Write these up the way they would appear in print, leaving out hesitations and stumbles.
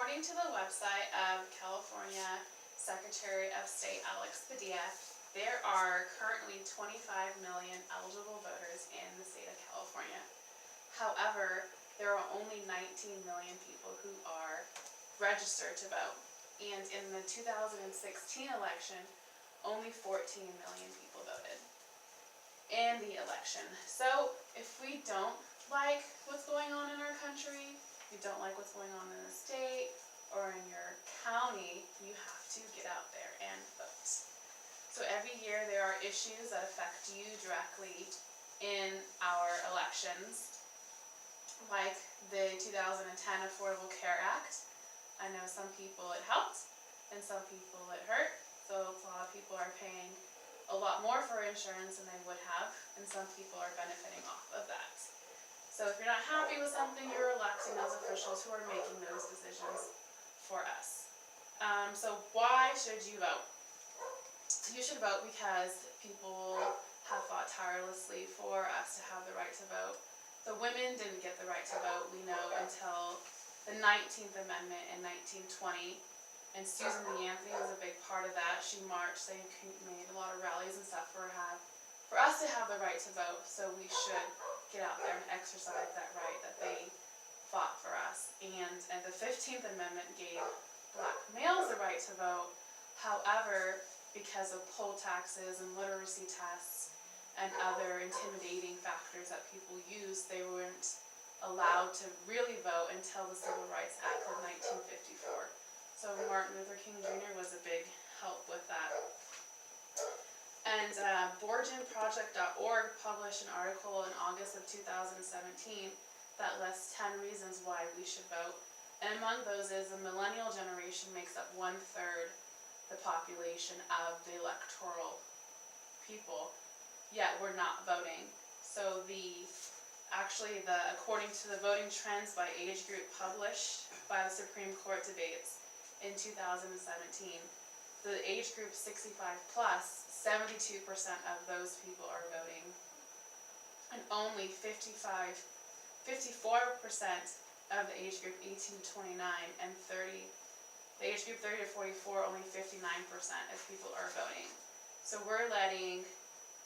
According to the website of California Secretary of State Alex Padilla, there are currently 25 million eligible voters in the state of California. However, there are only 19 million people who are registered to vote. And in the 2016 election, only 14 million people voted in the election. So if we don't like what's going on in our country, you don't like what's going on in the state or in your county, you have to get out there and vote. So every year there are issues that affect you directly in our elections, like the 2010 Affordable Care Act. I know some people it helped and some people it hurt. So a lot of people are paying a lot more for insurance than they would have, and some people are benefiting off of that. So if you're not happy with something, you're electing those officials who are making those decisions for us. So why should you vote? You should vote because people have fought tirelessly for us to have the right to vote. The women didn't get the right to vote, we know, until the 19th Amendment in 1920. And Susan B. Anthony was a big part of that. She marched, they made a lot of rallies and stuff for us to have the right to vote. So we should get out there and exercise that right that they fought for us. And the 15th Amendment gave black males the right to vote. However, because of poll taxes and literacy tests and other intimidating factors that people use, they weren't allowed to really vote until the Civil Rights Act of 1954. So Martin Luther King Jr. was a big help with that. And BorgenProject.org published an article in August of 2017 that lists 10 reasons why we should vote. And among those is the millennial generation makes up 1/3 the population of the electoral people, yet we're not voting. So according to the voting trends by age group published by the Supreme Court debates in 2017, the age group 65 plus, 72% of those people are voting, and only 54% of the age group 18 to 29 and the age group 30 to 44, only 59% of people are voting. So we're letting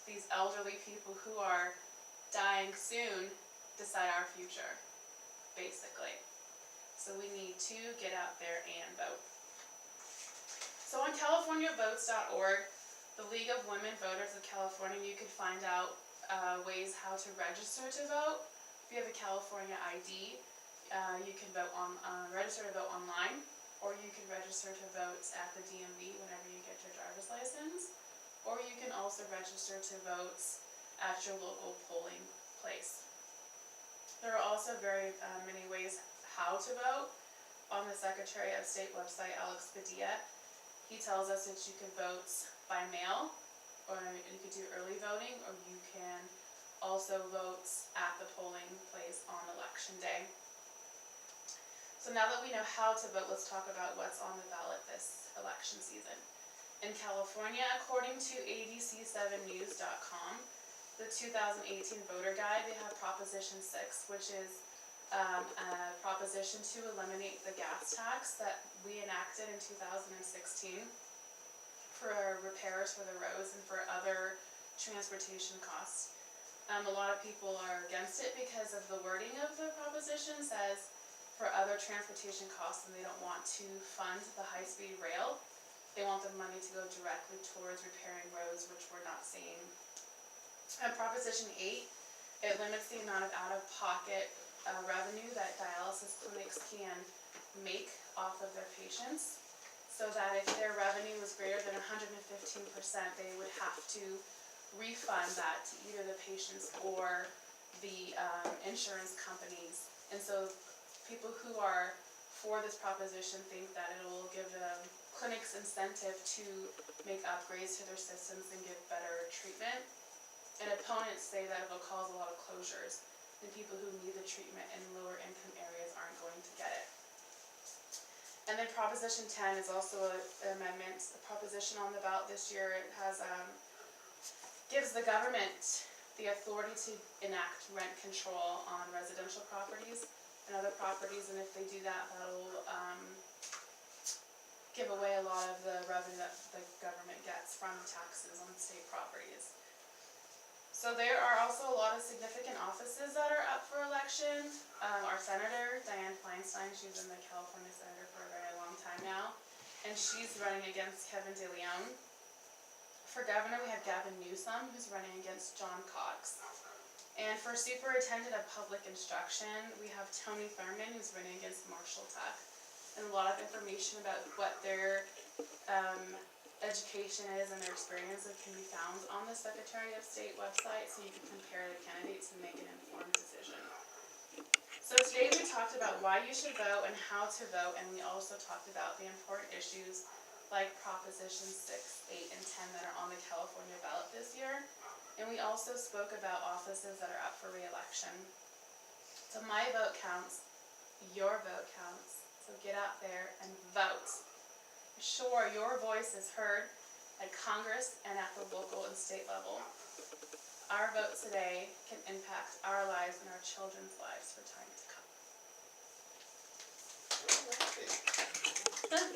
these elderly people who are dying soon decide our future, basically. So we need to get out there and vote. So on CaliforniaVotes.org, the League of Women Voters of California, you can find out ways how to register to vote. If you have a California ID, you can register to vote online, or you can register to vote at the DMV whenever you get your driver's license, or you can also register to vote at your local polling place. There are also very many ways how to vote on the Secretary of State website, Alex Padilla. He tells us that you can vote by mail, or you could do early voting, or you can also vote at the polling place on election day. So now that we know how to vote, let's talk about what's on the ballot this election season. In California, according to abc7news.com, the 2018 voter guide, they have Proposition 6, which is a proposition to eliminate the gas tax that we enacted in 2016 for repairs for the roads and for other transportation costs. A lot of people are against it because of the wording of the proposition says for other transportation costs, and they don't want to fund the high-speed rail. They want the money to go directly towards repairing roads, which we're not seeing. Proposition 8, it limits the amount of out-of-pocket revenue that dialysis clinics can make off of their patients, so that if their revenue was greater than 115%, they would have to refund that to either the patients or the insurance companies. And so people who are for this proposition think that it will give clinics incentive to make upgrades to their systems and give better treatment. And opponents say that it will cause a lot of closures, and people who need the treatment in lower income areas aren't going to get it. And then Proposition 10 is also an amendment, a proposition on the ballot this year. It has gives the government the authority to enact rent control on residential properties and other properties, and if they do that, that'll give away a lot of the revenue that the government gets from taxes on state properties. So there are also a lot of significant offices that are up for election. Our Senator, Dianne Feinstein, she's been the California Senator for a very long time now, and she's running against Kevin De Leon. For governor, we have Gavin Newsom, who's running against John Cox. And for superintendent of public instruction, we have Tony Thurman, who's running against Marshall Tuck. And a lot of information about what their education is and their experiences can be found on the Secretary of State website, so you can compare the candidates and make an informed decision. So today we talked about why you should vote and how to vote, and we also talked about the important issues like Propositions 6, 8, and 10 that are on the California ballot this year. And we also spoke about offices that are up for re-election. So my vote counts, your vote counts, so get out there and vote. Sure, your voice is heard at Congress and at the local and state level. Our vote today can impact our lives and our children's lives for time to come.